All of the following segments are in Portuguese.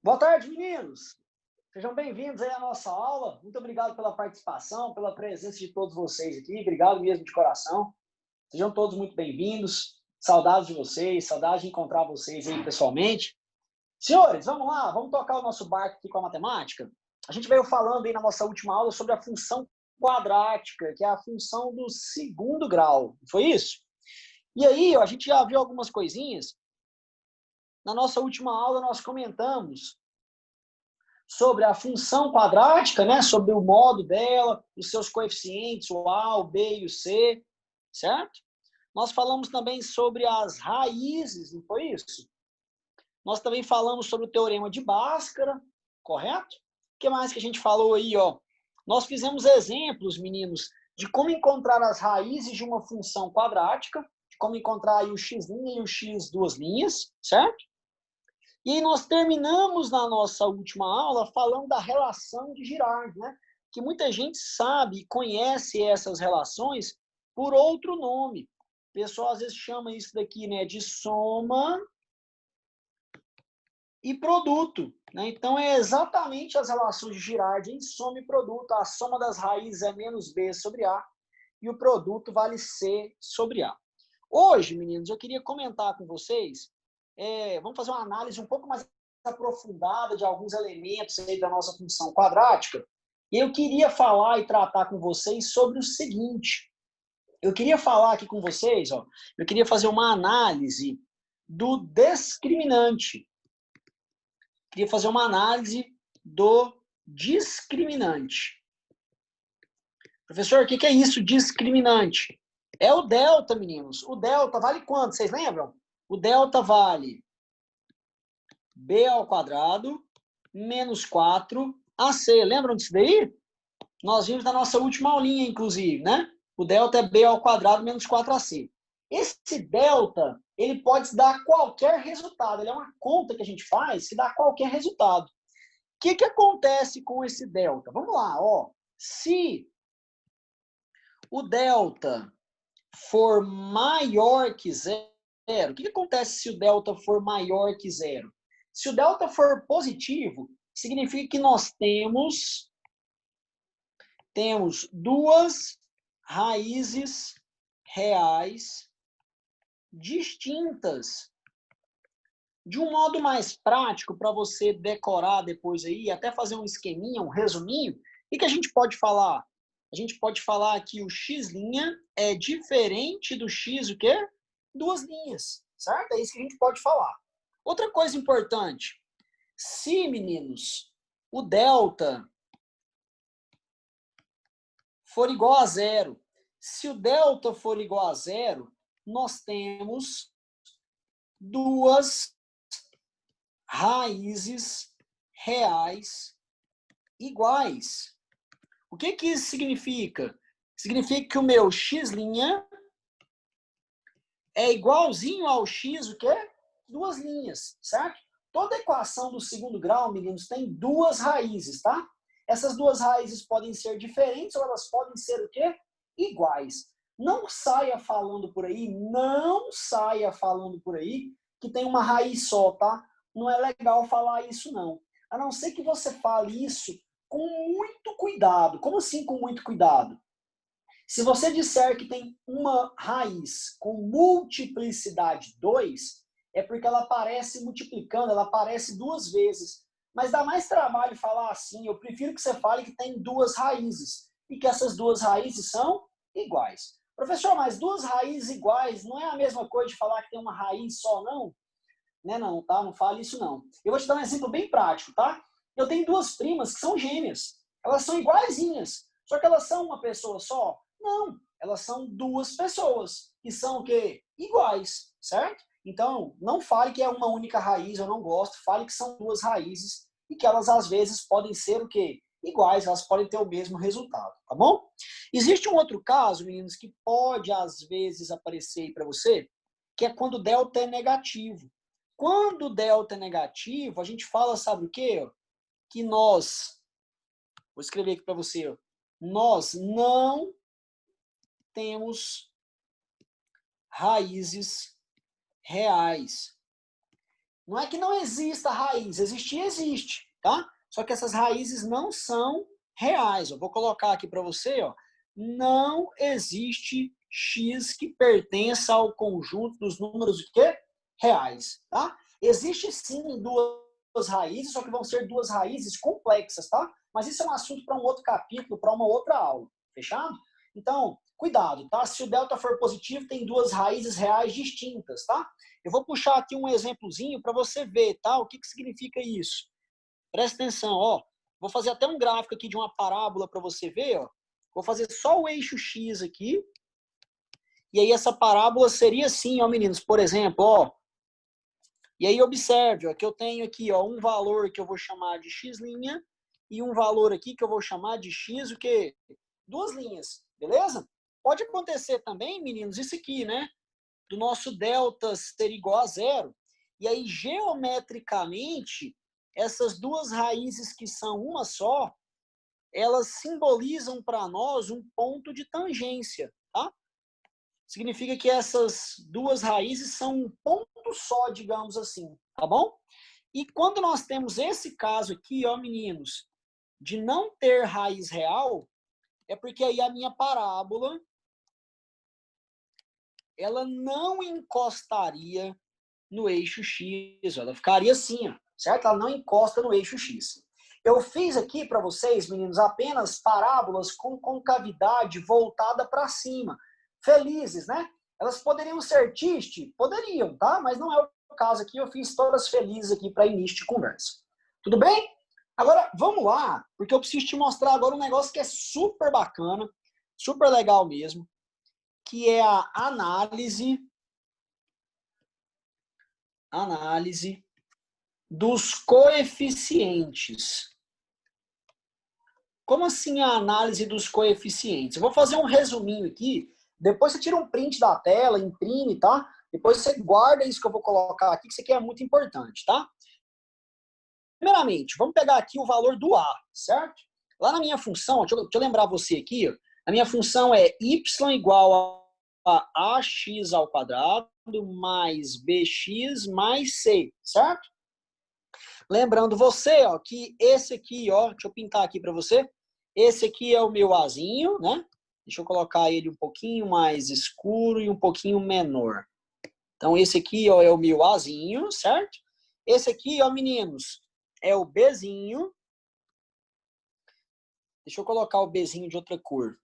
Boa tarde, meninos! Sejam bem-vindos aí à nossa aula. Muito obrigado pela participação, pela presença de todos vocês aqui. Obrigado mesmo de coração. Sejam todos muito bem-vindos. Saudades de vocês, saudades de encontrar vocês aí pessoalmente. Senhores, vamos lá, vamos tocar o nosso barco aqui com a matemática. A gente veio falando aí na nossa última aula sobre a função quadrática, que é a função do segundo grau. Foi isso? E aí, ó, a gente já viu algumas coisinhas. Na nossa última aula, nós comentamos sobre a função quadrática, né? Sobre o modo dela, os seus coeficientes, o A, o B e o C, certo? Nós falamos também sobre as raízes, não foi isso? Nós também falamos sobre o teorema de Bhaskara, correto? O que mais que a gente falou aí, ó? Nós fizemos exemplos, meninos, de como encontrar as raízes de uma função quadrática, de como encontrar aí o x' e o x duas linhas, certo? E aí nós terminamos na nossa última aula falando da relação de Girard, né? Que muita gente sabe e conhece essas relações por outro nome. O pessoal às vezes chama isso daqui, né, de soma e produto, né? Então é exatamente as relações de Girard em soma e produto. A soma das raízes é menos b sobre a e o produto vale c sobre a. Hoje, meninos, eu queria comentar com vocês, vamos fazer uma análise um pouco mais aprofundada de alguns elementos aí da nossa função quadrática. E eu queria falar e tratar com vocês sobre o seguinte. Eu queria falar aqui com vocês, ó, eu queria fazer uma análise do discriminante. Queria fazer uma análise do discriminante. Professor, o que é isso, discriminante? É o delta, meninos. O delta vale quanto? Vocês lembram? O delta vale b ao quadrado menos 4ac. Lembram disso daí? Nós vimos na nossa última aulinha, inclusive, né? O delta é b ao quadrado menos 4ac. Esse delta, ele pode dar qualquer resultado. Ele é uma conta que a gente faz que dá qualquer resultado. O que acontece com esse delta? Vamos lá, ó. Se o delta for maior que zero, o que acontece se o delta for maior que zero? Se o delta for positivo, significa que nós temos duas raízes reais distintas. De um modo mais prático, para você decorar depois aí, até fazer um esqueminha, um resuminho, o que a gente pode falar? A gente pode falar que o x' é diferente do x, o quê? Duas linhas, certo? É isso que a gente pode falar. Outra coisa importante, se, meninos, o delta for igual a zero, se o delta for igual a zero, nós temos duas raízes reais iguais. O que isso significa? Significa que o meu x' é igualzinho ao x, o quê? Duas linhas, certo? Toda equação do segundo grau, meninos, tem duas raízes, tá? Essas duas raízes podem ser diferentes ou elas podem ser o quê? Iguais. Não saia falando por aí, não saia falando por aí que tem uma raiz só, tá? Não é legal falar isso, não. A não ser que você fale isso com muito cuidado. Como assim com muito cuidado? Se você disser que tem uma raiz com multiplicidade 2, é porque ela aparece multiplicando, ela aparece duas vezes. Mas dá mais trabalho falar assim. Eu prefiro que você fale que tem duas raízes e que essas duas raízes são iguais. Professor, mas duas raízes iguais não é a mesma coisa de falar que tem uma raiz só, não? Né, não, tá? Não fale isso, não. Eu vou te dar um exemplo bem prático, tá? Eu tenho duas primas que são gêmeas. Elas são iguaizinhas. Só que elas são uma pessoa só? Não. Elas são duas pessoas. Que são o quê? Iguais, certo? Então, não fale que é uma única raiz, eu não gosto. Fale que são duas raízes e que elas, às vezes, podem ser o quê? Iguais, elas podem ter o mesmo resultado, tá bom? Existe um outro caso, meninos, que pode, às vezes, aparecer aí para você, que é quando o delta é negativo. Quando o delta é negativo, a gente fala, sabe o quê? Que nós, vou escrever aqui para você, nós não temos raízes reais. Não é que não exista raiz, existir existe, tá? Só que essas raízes não são reais. Eu vou colocar aqui para você, ó, não existe x que pertença ao conjunto dos números o quê? Reais, tá? Existe sim duas raízes, só que vão ser duas raízes complexas, tá? Mas isso é um assunto para um outro capítulo, para uma outra aula, fechado? Então, cuidado, tá? Se o delta for positivo, tem duas raízes reais distintas, tá? Eu vou puxar aqui um exemplozinho para você ver, tá? O que significa isso? Presta atenção, ó. Vou fazer até um gráfico aqui de uma parábola para você ver, ó. Vou fazer só o eixo X aqui. E aí essa parábola seria assim, ó, meninos, por exemplo, ó. E aí observe, ó, que eu tenho aqui, ó, um valor que eu vou chamar de X' e um valor aqui que eu vou chamar de X, o quê? Duas linhas, beleza? Pode acontecer também, meninos, isso aqui, né? Do nosso delta ser igual a zero. E aí, geometricamente, essas duas raízes que são uma só, elas simbolizam para nós um ponto de tangência, tá? Significa que essas duas raízes são um ponto só, digamos assim, tá bom? E quando nós temos esse caso aqui, ó, meninos, de não ter raiz real, é porque aí a minha parábola, ela não encostaria no eixo X, ela ficaria assim, ó, certo? Ela não encosta no eixo X. Eu fiz aqui para vocês, meninos, apenas parábolas com concavidade voltada para cima. Felizes, né? Elas poderiam ser tiste? Poderiam, tá? Mas não é o caso aqui, eu fiz todas felizes aqui para início de conversa. Tudo bem? Agora, vamos lá, porque eu preciso te mostrar agora um negócio que é super bacana, super legal mesmo, que é a análise dos coeficientes. Como assim a análise dos coeficientes? Eu vou fazer um resuminho aqui, depois você tira um print da tela, imprime, tá? Depois você guarda isso que eu vou colocar aqui, que isso aqui é muito importante, tá? Primeiramente, vamos pegar aqui o valor do A, certo? Lá na minha função, deixa eu lembrar você aqui, ó, a minha função é y igual a ax ao quadrado mais bx mais c, certo? Lembrando você, ó, que esse aqui, ó, deixa eu pintar aqui para você, esse aqui é o meu Azinho, né? Deixa eu colocar ele um pouquinho mais escuro e um pouquinho menor. Então, esse aqui, ó, é o meu Azinho, certo? Esse aqui, ó, meninos, é o Bzinho. Deixa eu colocar o Bzinho de outra cor.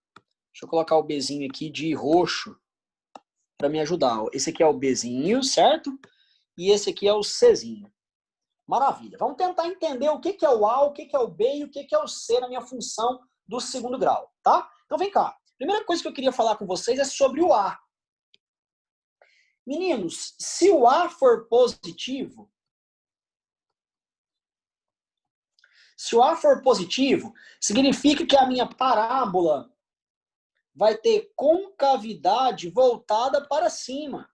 Deixa eu colocar o Bzinho aqui de roxo para me ajudar. Ó. Esse aqui é o Bzinho, certo? E esse aqui é o Czinho. Maravilha. Vamos tentar entender o que é o A, o que é o B e o que é o C na minha função do segundo grau, tá? Então vem cá. Primeira coisa que eu queria falar com vocês é sobre o A. Meninos, se o A for positivo, significa que a minha parábola vai ter concavidade voltada para cima.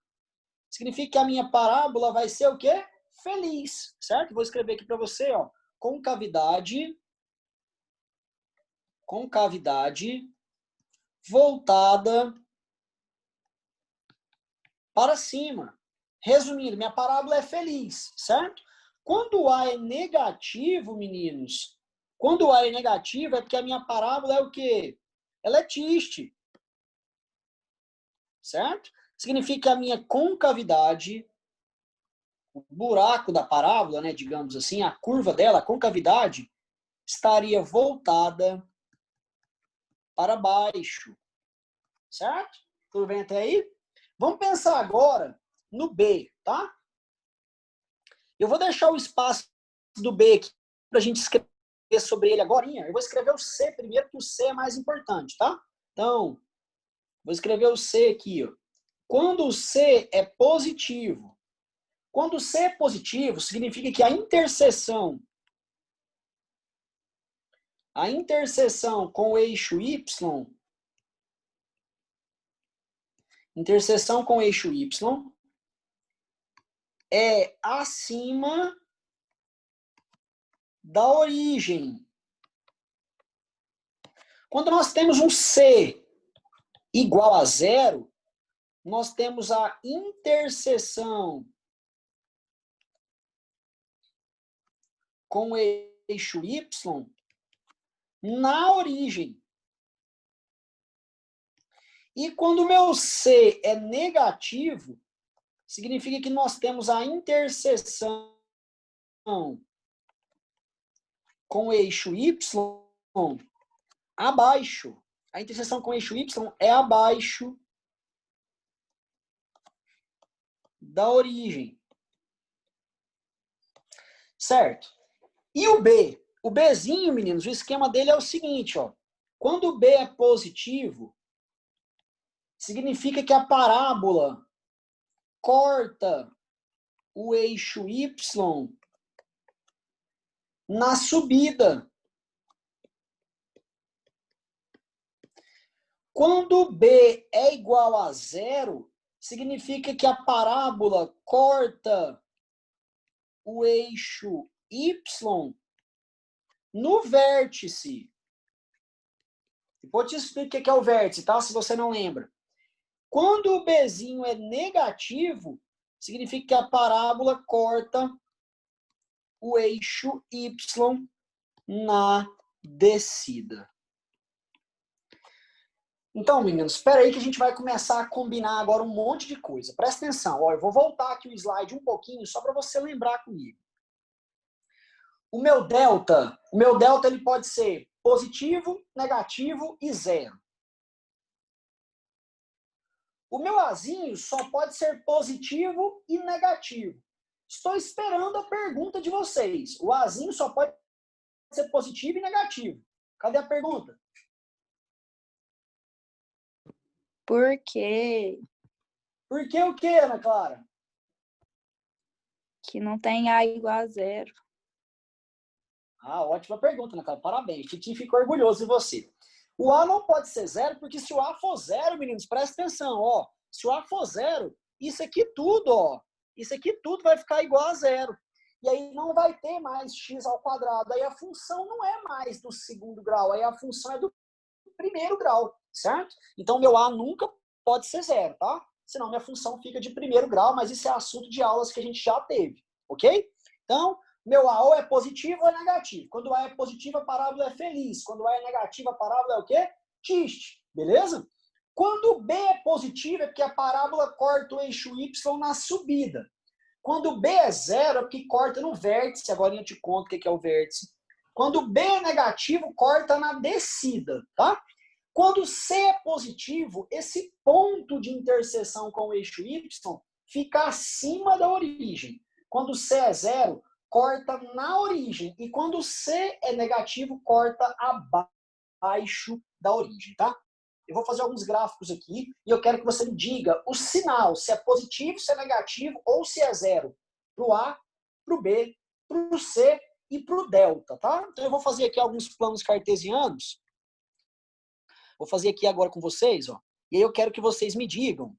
Significa que a minha parábola vai ser o quê? Feliz, certo? Vou escrever aqui para você, ó. Concavidade voltada para cima. Resumindo, minha parábola é feliz, certo? Quando o A é negativo, meninos, quando o A é negativo é porque a minha parábola é o quê? Ela é triste, certo? Significa que a minha concavidade, o buraco da parábola, né, digamos assim, a curva dela, a concavidade, estaria voltada para baixo, certo? Tudo bem até aí? Vamos pensar agora no B, tá? Eu vou deixar o espaço do B aqui para a gente escrever sobre ele agora. Eu vou escrever o C primeiro, porque o C é mais importante, tá? Então, vou escrever o C aqui, ó. Quando o C é positivo, quando o C é positivo, significa que a interseção com o eixo Y, é acima da origem. Quando nós temos um C igual a zero, nós temos a interseção com o eixo Y na origem. E quando o meu C é negativo, significa que nós temos a interseção com o eixo Y abaixo. A interseção com o eixo Y é abaixo da origem. Certo? E o B? O Bzinho, meninos, o esquema dele é o seguinte, ó. Quando o B é positivo, significa que a parábola corta o eixo Y na subida. Quando B é igual a zero, significa que a parábola corta o eixo Y no vértice. Depois eu te explico o que é o vértice, tá? Se você não lembra. Quando o Bzinho é negativo, significa que a parábola corta o eixo Y na descida. Então, meninos, espera aí que a gente vai começar a combinar agora um monte de coisa. Presta atenção, ó, eu vou voltar aqui o slide um pouquinho só para você lembrar comigo. O meu delta ele pode ser positivo, negativo e zero. O meu Azinho só pode ser positivo e negativo. Estou esperando a pergunta de vocês. O Azinho só pode ser positivo e negativo. Cadê a pergunta? Por quê? Por que o quê, Ana Clara? Que não tem A igual a zero. Ah, ótima pergunta, Ana Clara. Parabéns. Titi ficou orgulhoso de você. O A não pode ser zero, porque se o A for zero, meninos, presta atenção, ó. Se o A for zero, isso aqui tudo, ó. Isso aqui tudo vai ficar igual a zero. E aí não vai ter mais x ao quadrado. Aí a função não é mais do segundo grau, aí a função é do primeiro grau, certo? Então, meu A nunca pode ser zero, tá? Senão minha função fica de primeiro grau, mas isso é assunto de aulas que a gente já teve, ok? Então, meu A ou é positivo ou é negativo. Quando o A é positivo, a parábola é feliz. Quando o A é negativo, a parábola é o quê? Triste, beleza? Quando o B é positivo, é porque a parábola corta o eixo Y na subida. Quando o B é zero, é porque corta no vértice. Agora eu te conto o que é o vértice. Quando o B é negativo, corta na descida, tá? Quando C é positivo, esse ponto de interseção com o eixo Y fica acima da origem. Quando C é zero, corta na origem. E quando C é negativo, corta abaixo da origem, tá? Eu vou fazer alguns gráficos aqui e eu quero que você me diga o sinal, se é positivo, se é negativo ou se é zero. Para o A, para o B, para o C e para o delta, tá? Então eu vou fazer aqui alguns planos cartesianos. Vou fazer aqui agora com vocês, ó. E aí eu quero que vocês me digam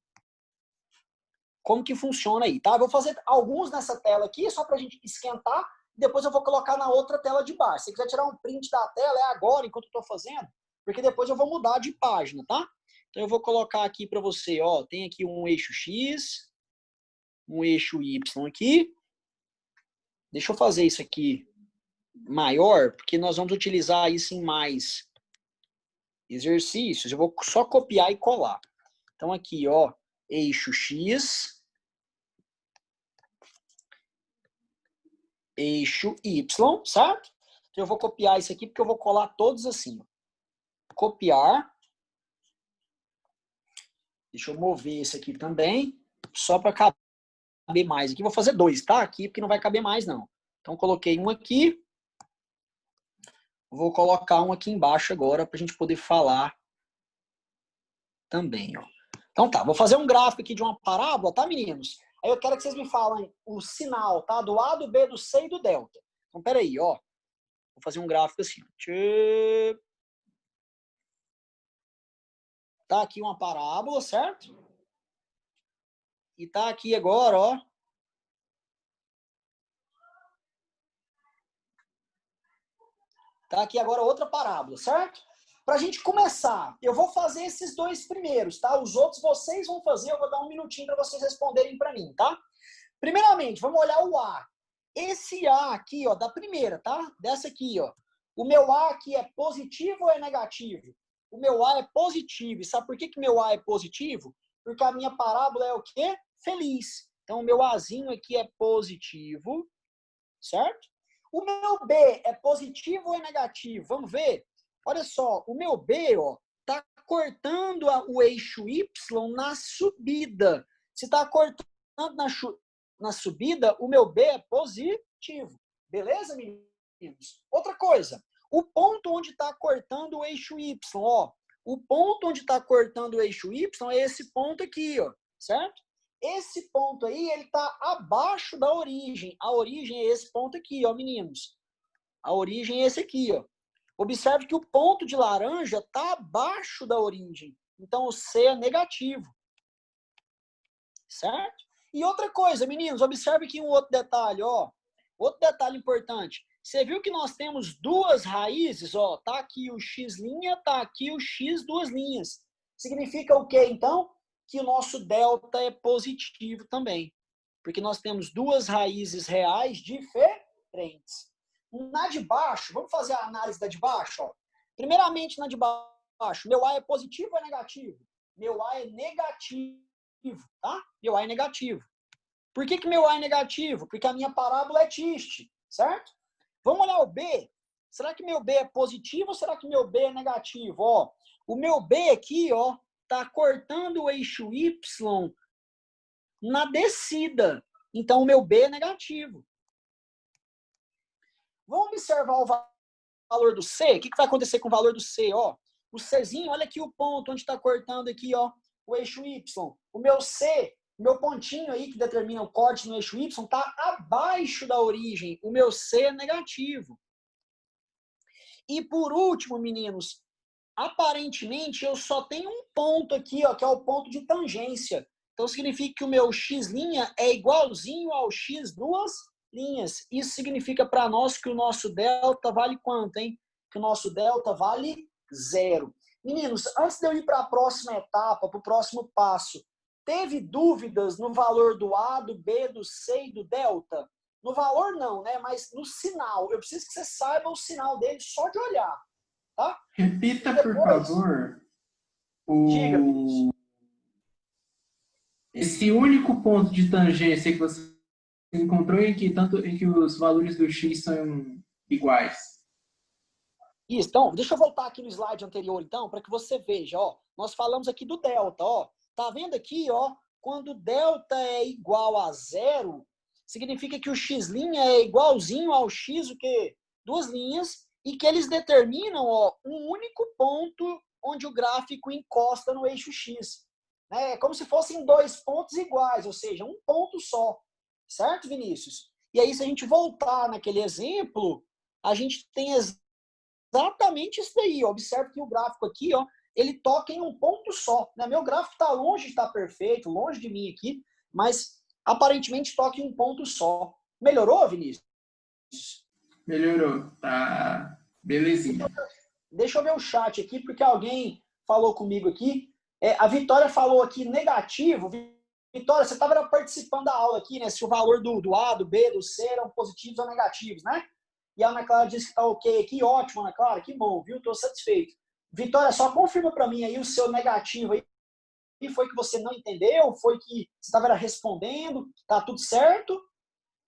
como que funciona aí, tá? Eu vou fazer alguns nessa tela aqui, só para a gente esquentar. Depois eu vou colocar na outra tela de baixo. Se você quiser tirar um print da tela, é agora, enquanto eu estou fazendo. Porque depois eu vou mudar de página, tá? Então eu vou colocar aqui para você, ó, tem aqui um eixo X, um eixo Y aqui. Deixa eu fazer isso aqui maior, porque nós vamos utilizar isso em mais exercícios. Eu vou só copiar e colar. Então aqui, ó, eixo X, eixo Y, certo? Então eu vou copiar isso aqui porque eu vou colar todos assim, ó. Copiar. Deixa eu mover esse aqui também, só para caber mais. Aqui vou fazer dois, tá? Aqui, porque não vai caber mais, não. Então, coloquei um aqui. Vou colocar um aqui embaixo agora, para a gente poder falar também, ó. Então tá, vou fazer um gráfico aqui de uma parábola, tá, meninos? Aí eu quero que vocês me falem o sinal, tá? Do A, do B, do C e do delta. Então, peraí, ó. Vou fazer um gráfico assim. Tá aqui uma parábola, certo? E tá aqui agora, ó. Tá aqui agora outra parábola, certo? Para a gente começar, eu vou fazer esses dois primeiros, tá? Os outros vocês vão fazer, eu vou dar um minutinho para vocês responderem para mim, tá? Primeiramente, vamos olhar o A. esse A aqui, ó, da primeira, tá? Dessa aqui, ó. O meu A aqui é positivo ou é negativo? O meu A é positivo. E sabe por que que meu A é positivo? Porque a minha parábola é o quê? Feliz. Então, o meu Azinho aqui é positivo, certo? O meu B é positivo ou é negativo? Vamos ver? Olha só, o meu B, ó, tá cortando o eixo Y na subida. Se tá cortando na subida, o meu B é positivo. Beleza, meninos? Outra coisa, o ponto onde está cortando o eixo Y, ó. O ponto onde está cortando o eixo Y é esse ponto aqui, ó, certo? Esse ponto aí, ele está abaixo da origem. A origem é esse ponto aqui, ó, meninos. A origem é esse aqui, ó. Observe que o ponto de laranja está abaixo da origem. Então, o C é negativo. Certo? E outra coisa, meninos, observe aqui um outro detalhe, ó. Outro detalhe importante. Você viu que nós temos duas raízes, ó. Tá aqui o x', tá aqui o x duas linhas. Significa o quê, então? Que o nosso delta é positivo também. Porque nós temos duas raízes reais diferentes. Na de baixo, vamos fazer a análise da de baixo, ó. Primeiramente, na de baixo, meu A é positivo ou é negativo? Meu A é negativo, tá? Meu A é negativo. Por que que meu A é negativo? Porque a minha parábola é tiste, certo? Vamos olhar o B. Será que meu B é positivo ou será que meu B é negativo? Ó, o meu B aqui, ó, tá cortando o eixo Y na descida. Então, o meu B é negativo. Vamos observar o valor do C. O que vai acontecer com o valor do C? Ó, o Czinho, olha aqui o ponto onde está cortando aqui, ó, o eixo Y. O meu C, o meu pontinho aí que determina o corte no eixo Y, está abaixo da origem. O meu C é negativo. E por último, meninos, aparentemente eu só tenho um ponto aqui, ó, que é o ponto de tangência. Então significa que o meu x' é igualzinho ao x duas linhas. Isso significa para nós que o nosso delta vale quanto, hein? Que o nosso delta vale 0. Meninos, antes de eu ir para a próxima etapa, para o próximo passo, teve dúvidas no valor do A, do B, do C e do delta? No valor não, né? Mas no sinal. Eu preciso que você saiba o sinal dele só de olhar, tá? Repita, Depois, por favor, diga, Vinícius. esse único ponto de tangência que você encontrou em que os valores do x são iguais. Isso, então, deixa eu voltar aqui no slide anterior, então, para que você veja, ó. Nós falamos aqui do delta, ó. Tá vendo aqui, ó? Quando delta é igual a 0, significa que o x' é igualzinho ao x, o quê? Duas linhas, e que eles determinam, ó, um único ponto onde o gráfico encosta no eixo x. É como se fossem dois pontos iguais, ou seja, um ponto só. Certo, Vinícius? E aí, se a gente voltar naquele exemplo, a gente tem exatamente isso daí. Observe que o gráfico aqui, ó, ele toca em um ponto só. Né? Meu gráfico está longe de estar perfeito, longe de mim aqui, mas aparentemente toca em um ponto só. Melhorou, Vinícius? Melhorou, tá belezinha. Deixa eu ver o chat aqui, porque alguém falou comigo aqui. A Vitória falou aqui negativo. Vitória, você estava participando da aula aqui, né? Se o valor do A, do B, do C eram positivos ou negativos, né? E a Ana Clara disse que está ok aqui. Ótimo, Ana Clara, que bom, viu? Estou satisfeito. Vitória, só confirma para mim aí o seu negativo aí. E foi que você não entendeu? Foi que você estava respondendo? Tá tudo certo?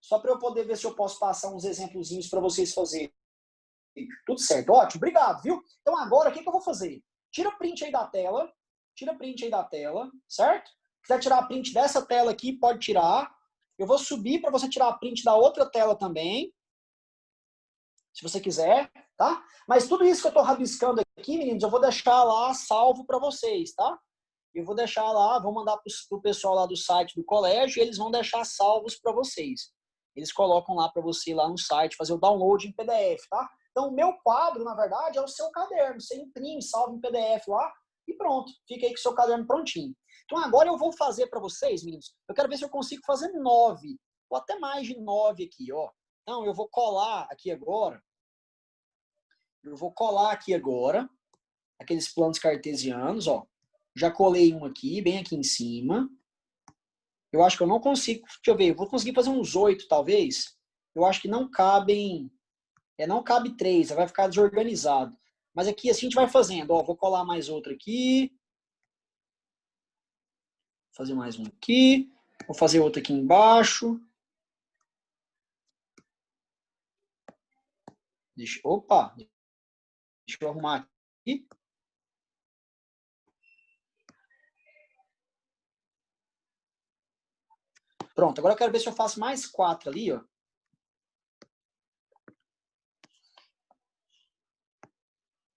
Só para eu poder ver se eu posso passar uns exemplozinhos para vocês fazerem. Tudo certo, ótimo, obrigado, viu? Então agora, o que eu vou fazer? Tira o print aí da tela, certo? Se quiser tirar a print dessa tela aqui, pode tirar. Eu vou subir para você tirar a print da outra tela também, se você quiser, tá? Mas tudo isso que eu estou rabiscando aqui, meninos, eu vou deixar lá salvo para vocês, tá? Eu vou deixar lá, vou mandar para o pessoal lá do site do colégio e eles vão deixar salvos para vocês. Eles colocam lá para você ir lá no site, fazer o download em PDF, tá? Então, o meu quadro, na verdade, é o seu caderno. Você imprime, salva em PDF lá e pronto. Fica aí com o seu caderno prontinho. Então, agora eu vou fazer para vocês, meninos. Eu quero ver se eu consigo fazer 9, ou até mais de 9 aqui, ó. Então, eu vou colar aqui agora. Aqueles planos cartesianos, ó. Já colei um aqui, bem aqui em cima. Eu acho que eu não consigo, deixa eu ver, eu vou conseguir fazer uns 8, talvez. eu acho que não cabem, não cabe 3, vai ficar desorganizado. Mas aqui assim a gente vai fazendo, ó, vou colar mais outro aqui. Vou fazer mais um aqui, vou fazer outro aqui embaixo. Opa, deixa eu arrumar aqui. Pronto, agora eu quero ver se eu faço mais 4 ali, ó.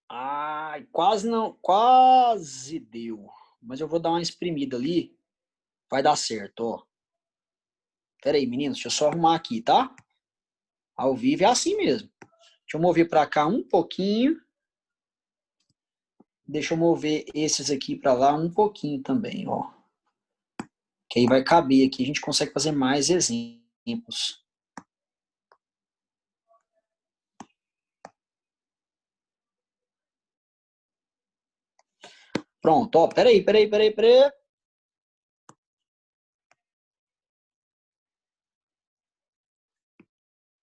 Ai, quase não, quase deu. Mas eu vou dar uma espremida ali. Vai dar certo, ó. Pera aí, meninos, deixa eu só arrumar aqui, tá? Ao vivo é assim mesmo. Deixa eu mover para cá um pouquinho. Deixa eu mover esses aqui para lá um pouquinho também, ó. Que aí vai caber aqui, a gente consegue fazer mais exemplos. Pronto, ó, peraí.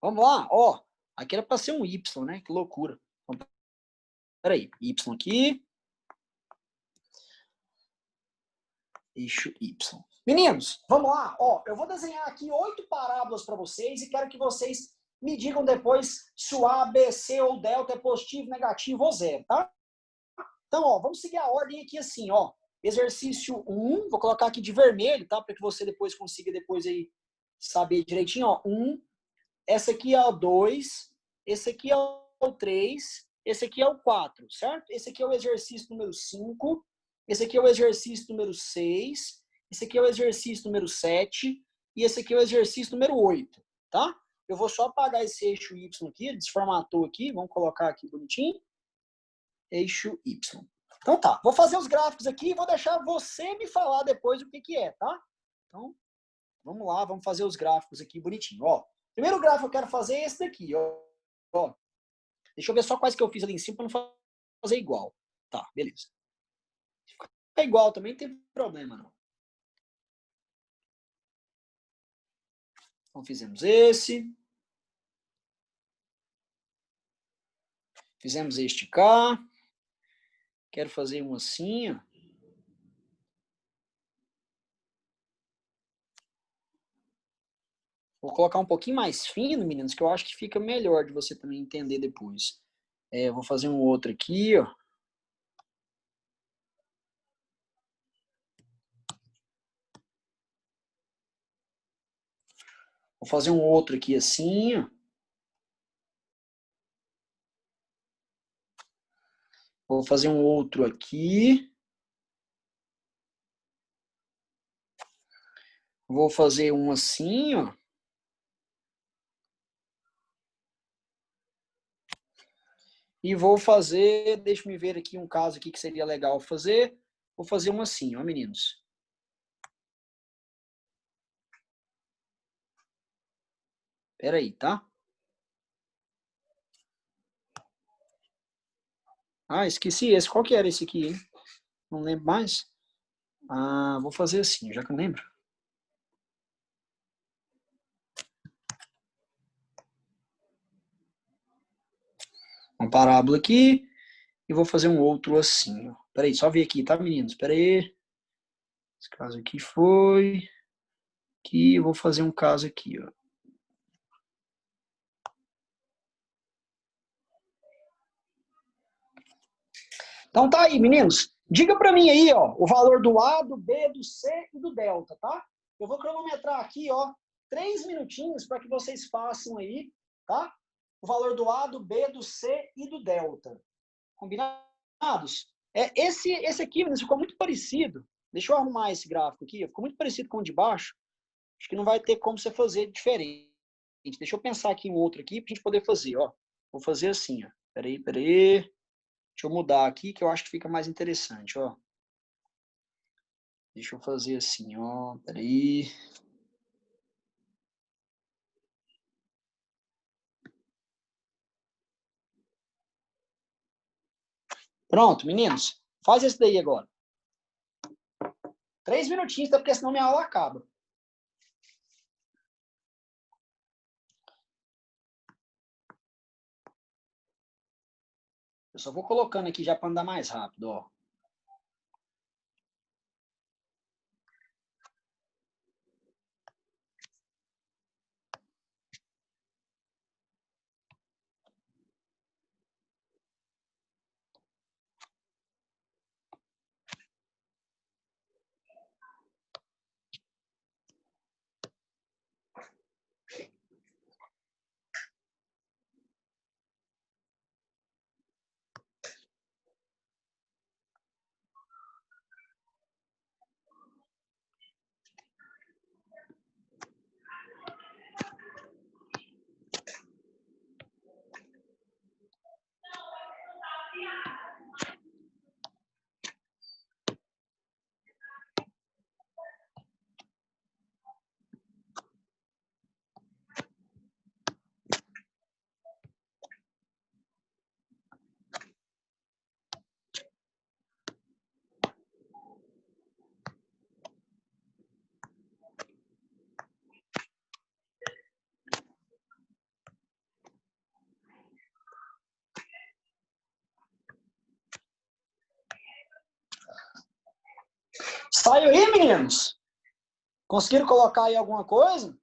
Vamos lá, ó. Aqui era para ser um Y, né? Que loucura. Então, peraí, Y aqui. Eixo Y. Meninos, vamos lá, ó. Eu vou desenhar aqui 8 parábolas para vocês e quero que vocês me digam depois se o A, B, C ou delta é positivo, negativo ou zero, tá? Então, ó, vamos seguir a ordem aqui assim, ó. Exercício 1, vou colocar aqui de vermelho, tá? Para que você depois consiga depois aí saber direitinho, ó. 1, essa aqui é o 2, esse aqui é o 3, esse aqui é o 4, certo? Esse aqui é o exercício número 5, esse aqui é o exercício número 6, esse aqui é o exercício número 7 e esse aqui é o exercício número 8, tá? Eu vou só apagar esse eixo Y aqui, desformatou aqui, vamos colocar aqui bonitinho. Eixo Y. Então tá, vou fazer os gráficos aqui e vou deixar você me falar depois o que que é, tá? Então, vamos lá, vamos fazer os gráficos aqui bonitinho, ó. Primeiro gráfico que eu quero fazer é esse daqui, ó. Deixa eu ver só quais que eu fiz ali em cima para não fazer igual. Tá, beleza. Se ficar igual também não tem problema, não. Então, fizemos esse. Fizemos este cá. Quero fazer um assim, ó. Vou colocar um pouquinho mais fino, meninos, que eu acho que fica melhor de você também entender depois. Vou fazer um outro aqui, ó. Vou fazer um outro aqui assim, ó. Vou fazer um outro aqui. Vou fazer um assim, ó. E vou fazer, deixa eu ver aqui um caso aqui que seria legal fazer. Vou fazer um assim, ó, meninos. Espera aí, tá? Ah, esqueci esse. Qual que era esse aqui, hein? Não lembro mais. Ah, vou fazer assim, já que eu lembro. Uma parábola aqui. E vou fazer um outro assim, ó. Espera aí, só ver aqui, tá, meninos? Espera aí. Esse caso aqui foi... Aqui, eu vou fazer um caso aqui, ó. Então tá aí, meninos. Diga para mim aí, ó, o valor do A, do B, do C e do delta, tá? Eu vou cronometrar aqui, ó, 3 minutinhos para que vocês façam aí, tá? O valor do A, do B, do C e do delta. Combinados? Esse aqui, meninos, ficou muito parecido. Deixa eu arrumar esse gráfico aqui. Ficou muito parecido com o de baixo. Acho que não vai ter como você fazer diferente. Deixa eu pensar aqui em outro aqui para a gente poder fazer, ó. Vou fazer assim, ó. Peraí. Deixa eu mudar aqui que eu acho que fica mais interessante, ó. Deixa eu fazer assim, ó. Peraí. Pronto, meninos. Faz esse daí agora. 3 minutinhos, tá? Porque senão minha aula acaba. Eu só vou colocando aqui já para andar mais rápido, ó. Saiu aí, meninos? Conseguiram colocar aí alguma coisa?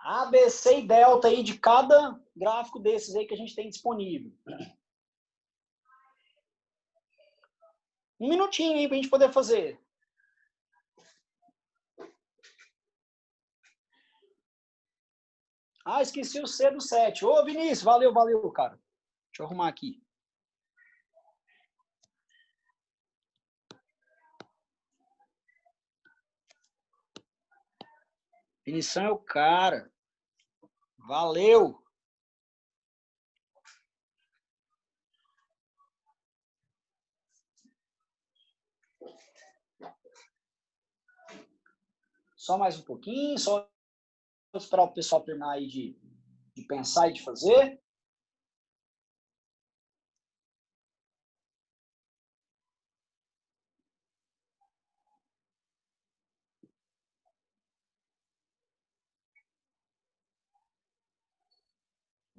A, B, C e delta aí de cada gráfico desses aí que a gente tem disponível. Um minutinho aí pra gente poder fazer. Ah, esqueci o C do 7. Ô, Vinícius, valeu, cara. Deixa eu arrumar aqui. Vinição é o cara. Valeu. Só mais um pouquinho, só esperar o pessoal terminar aí de pensar e de fazer.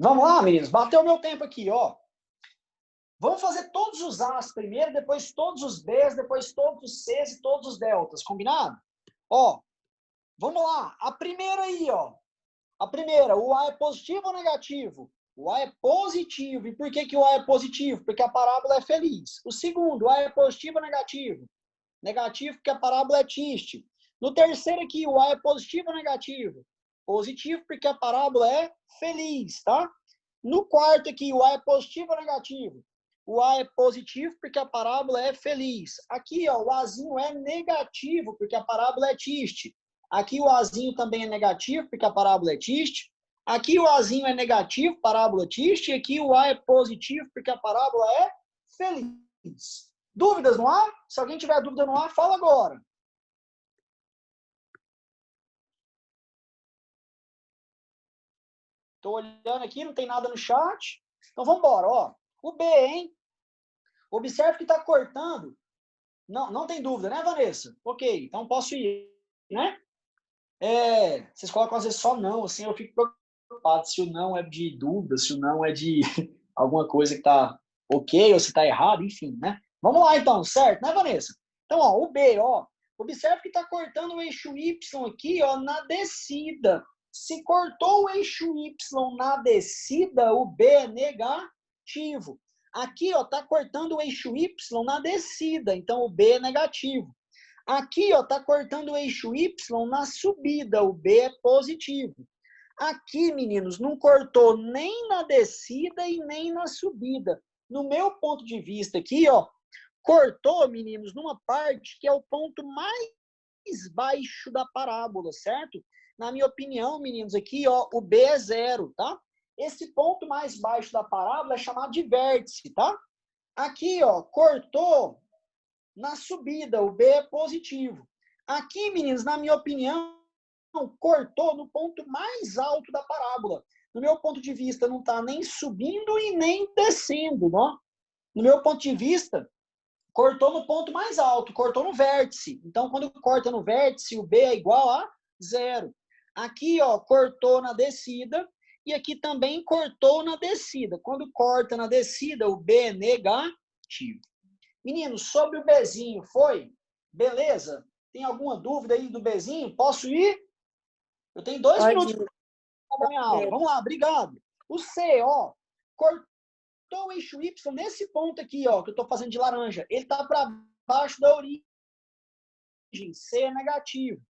Vamos lá, meninos. Bateu o meu tempo aqui, ó. Vamos fazer todos os A's primeiro, depois todos os B's, depois todos os C's e todos os deltas, combinado? Ó, vamos lá. A primeira aí, ó. A primeira, o A é positivo ou negativo? O A é positivo. E por que o A é positivo? Porque a parábola é feliz. O segundo, o A é positivo ou negativo? Negativo porque a parábola é triste. No terceiro aqui, o A é positivo ou negativo? Positivo porque a parábola é feliz, tá? No quarto aqui, o A é positivo ou negativo? O A é positivo porque a parábola é feliz. Aqui, ó, o Azinho é negativo porque a parábola é triste. Aqui o Azinho também é negativo porque a parábola é triste. Aqui o Azinho é negativo, parábola triste. E aqui o A é positivo porque a parábola é feliz. Dúvidas no A? Se alguém tiver dúvida no A, fala agora. Estou olhando aqui, não tem nada no chat. Então vamos embora, ó. O B, hein? Observe que está cortando. Não tem dúvida, né, Vanessa? Ok, então posso ir, né? Vocês colocam às vezes só não, assim, eu fico preocupado se o não é de dúvida, se o não é de alguma coisa que está ok ou se está errado, enfim, né? Vamos lá, então, certo, né, Vanessa? Então, ó, o B, ó, observe que está cortando o eixo Y aqui, ó, na descida. Se cortou o eixo Y na descida, o B é negativo. Aqui, ó, tá cortando o eixo Y na descida, então o B é negativo. Aqui, ó, tá cortando o eixo Y na subida, o B é positivo. Aqui, meninos, não cortou nem na descida e nem na subida. No meu ponto de vista aqui, ó, cortou, meninos, numa parte que é o ponto mais baixo da parábola, certo? Na minha opinião, meninos, aqui, ó, o B é 0, tá? Esse ponto mais baixo da parábola é chamado de vértice, tá? Aqui, ó, cortou na subida, o B é positivo. Aqui, meninos, na minha opinião, cortou no ponto mais alto da parábola. No meu ponto de vista, não está nem subindo e nem descendo, não? No meu ponto de vista, cortou no ponto mais alto, cortou no vértice. Então, quando corta no vértice, o B é igual a 0. Aqui, ó, cortou na descida e aqui também cortou na descida. Quando corta na descida, o B é negativo. Meninos, sobre o Bzinho, foi? Beleza? Tem alguma dúvida aí do Bzinho? Posso ir? Eu tenho 2 Pode minutos ir. para a minha aula. Vamos lá, obrigado. O C, ó, cortou o eixo Y nesse ponto aqui, ó, que eu estou fazendo de laranja. Ele está para baixo da origem. C é negativo.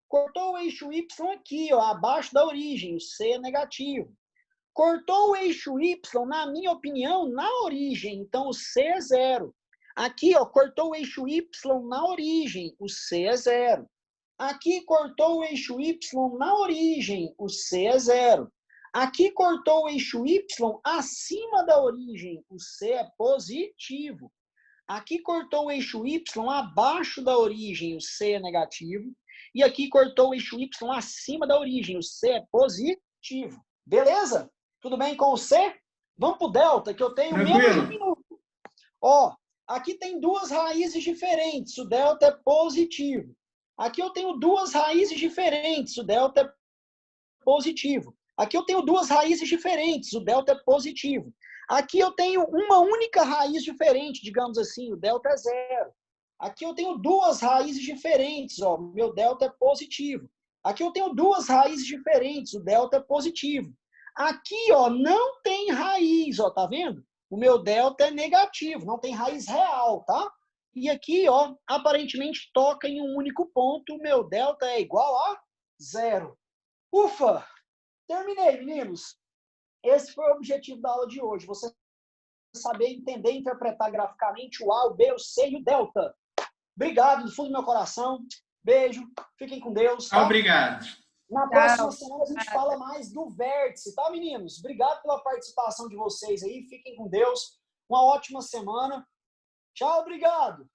Cortou o eixo Y aqui, ó, abaixo da origem. O C é negativo. Cortou o eixo Y, na minha opinião, na origem. Então, o C é 0. Aqui, ó, cortou o eixo Y na origem. O C é 0. Aqui cortou o eixo Y na origem. O C é 0. Aqui cortou o eixo Y acima da origem. O C é positivo. Aqui cortou o eixo Y abaixo da origem. O C é negativo. E aqui cortou o eixo Y acima da origem. O C é positivo. Beleza? Tudo bem com o C? Vamos pro delta, que eu tenho menos de 1 minuto. Ó, aqui tem 2 raízes diferentes. O delta é positivo. Aqui eu tenho 2 raízes diferentes. O delta é positivo. Aqui eu tenho 2 raízes diferentes. O delta é positivo. Aqui eu tenho uma única raiz diferente, digamos assim. O delta é 0. Aqui eu tenho 2 raízes diferentes. Ó, meu delta é positivo. Aqui eu tenho 2 raízes diferentes. O delta é positivo. Aqui, ó, não tem raiz, ó, tá vendo? O meu delta é negativo, não tem raiz real, tá? E aqui, ó, aparentemente toca em um único ponto, o meu delta é igual a 0. Ufa! Terminei, meninos. Esse foi o objetivo da aula de hoje, você saber entender e interpretar graficamente o A, o B, o C e o delta. Obrigado, do fundo do meu coração. Beijo, fiquem com Deus. Tá? Obrigado. Na próxima semana a gente fala mais do vértice, tá, meninos? Obrigado pela participação de vocês aí. Fiquem com Deus. Uma ótima semana. Tchau, obrigado.